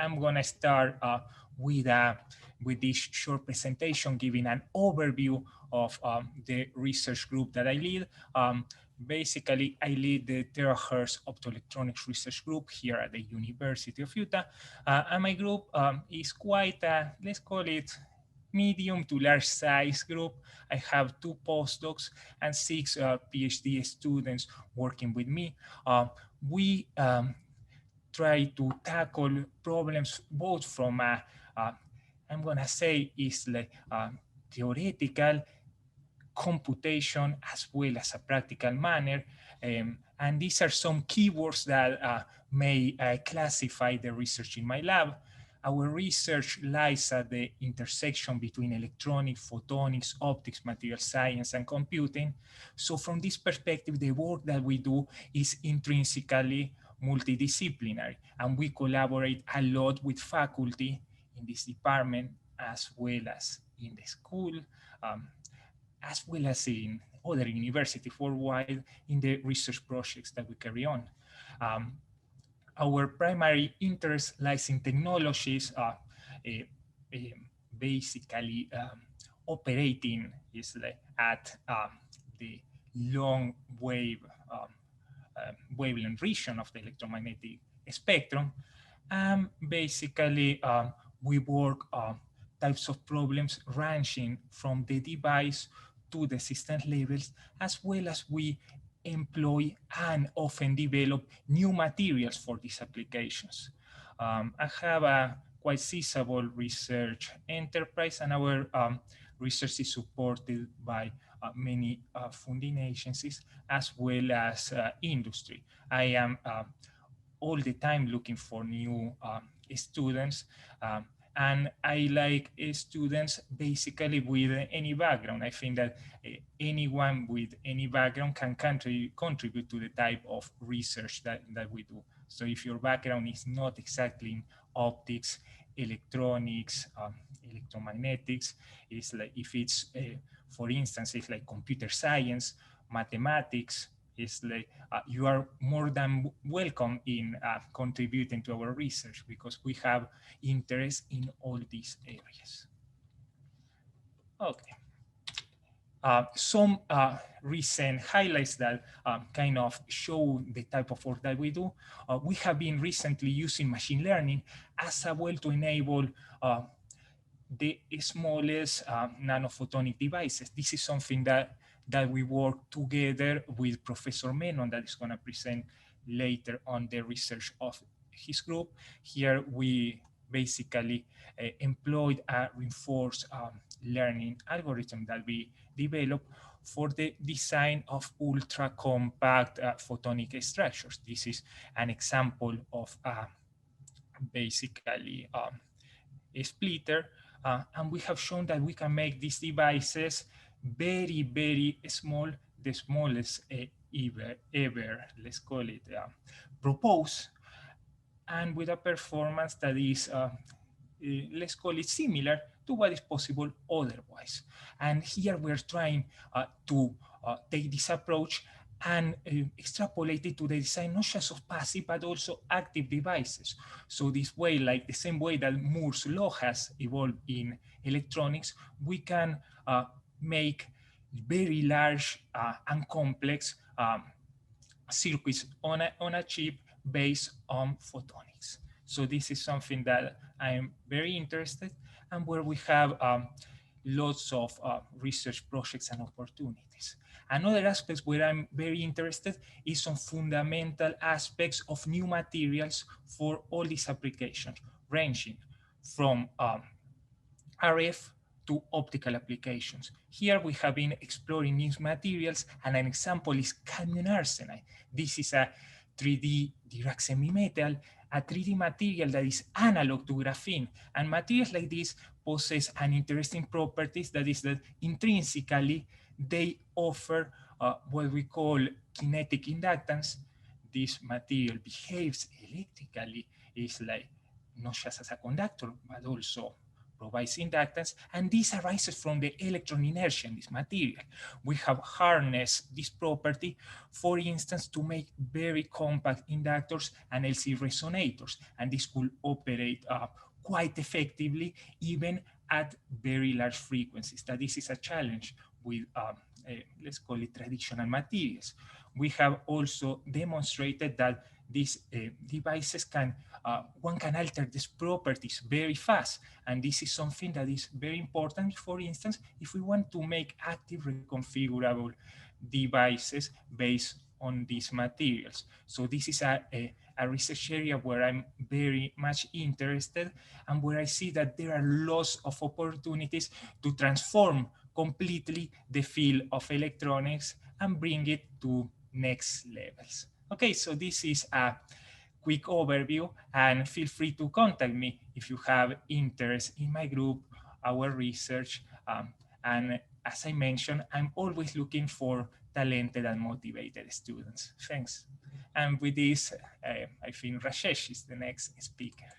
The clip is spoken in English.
I'm gonna start with this short presentation, giving an overview of the research group that I lead. Basically, I lead the Terahertz Optoelectronics research group here at the University of Utah. And my group is quite, let's call it, medium to large size group. I have 2 postdocs and 6 PhD students working with me. We try to tackle problems both from I'm gonna say is like theoretical computation as well as a practical manner. And these are some keywords that may classify the research in my lab. Our research lies at the intersection between electronics, photonics, optics, material science, and computing. So from this perspective, the work that we do is intrinsically multidisciplinary, and we collaborate a lot with faculty in this department as well as in the school, as well as in other universities worldwide in the research projects that we carry on. Our primary interest lies in technologies, basically operating is like at the long wavelength region of the electromagnetic spectrum. And basically, we work types of problems ranging from the device to the system levels, as well as we employ and often develop new materials for these applications. I have a quite sizable research enterprise, and our research is supported by many funding agencies as well as industry. I am all the time looking for new students. And I like students basically with any background. I think that anyone with any background can contribute to the type of research that we do. So if your background is not exactly in optics, electronics, electromagnetics, it's like if it's, for instance, if like computer science, mathematics, it's like you are more than welcome in contributing to our research, because we have interest in all these areas. Okay. Some recent highlights that kind of show the type of work that we do. We have been recently using machine learning as a way to enable the smallest nanophotonic devices. This is something that we work together with Professor Menon, that is going to present later on the research of his group. Here we basically employed a reinforced learning algorithm that we developed for the design of ultra compact photonic structures. This is an example of basically a splitter, and we have shown that we can make these devices very, very small, the smallest ever, let's call it, proposed, and with a performance that is, let's call it, similar to what is possible otherwise. And here we're trying to take this approach and extrapolate it to the design not just of passive but also active devices. So this way, like the same way that Moore's law has evolved in electronics, we can make very large and complex circuits on a chip based on photonics. So this is something that I am very interested in, and where we have lots of research projects and opportunities. Another aspect where I'm very interested is on fundamental aspects of new materials for all these applications, ranging from RF to optical applications. Here we have been exploring new materials, and an example is cadmium arsenide. This is a 3D Dirac semi-metal, a 3D material that is analog to graphene. And materials like this possess an interesting properties, that is that intrinsically they offer what we call kinetic inductance. This material behaves electrically, is like not just as a conductor, but also provides inductance, and this arises from the electron inertia in this material. We have harnessed this property, for instance, to make very compact inductors and LC resonators, and this could operate quite effectively even at very large frequencies. That this is a challenge with let's call it traditional materials. We have also demonstrated that these devices one can alter these properties very fast. And this is something that is very important, for instance, if we want to make active reconfigurable devices based on these materials. So this is a research area where I'm very much interested and where I see that there are lots of opportunities to transform completely the field of electronics and bring it to next levels. Okay, so this is a quick overview, and feel free to contact me if you have interest in my group, our research, and as I mentioned, I'm always looking for talented and motivated students. Thanks. And with this, I think Rajesh is the next speaker.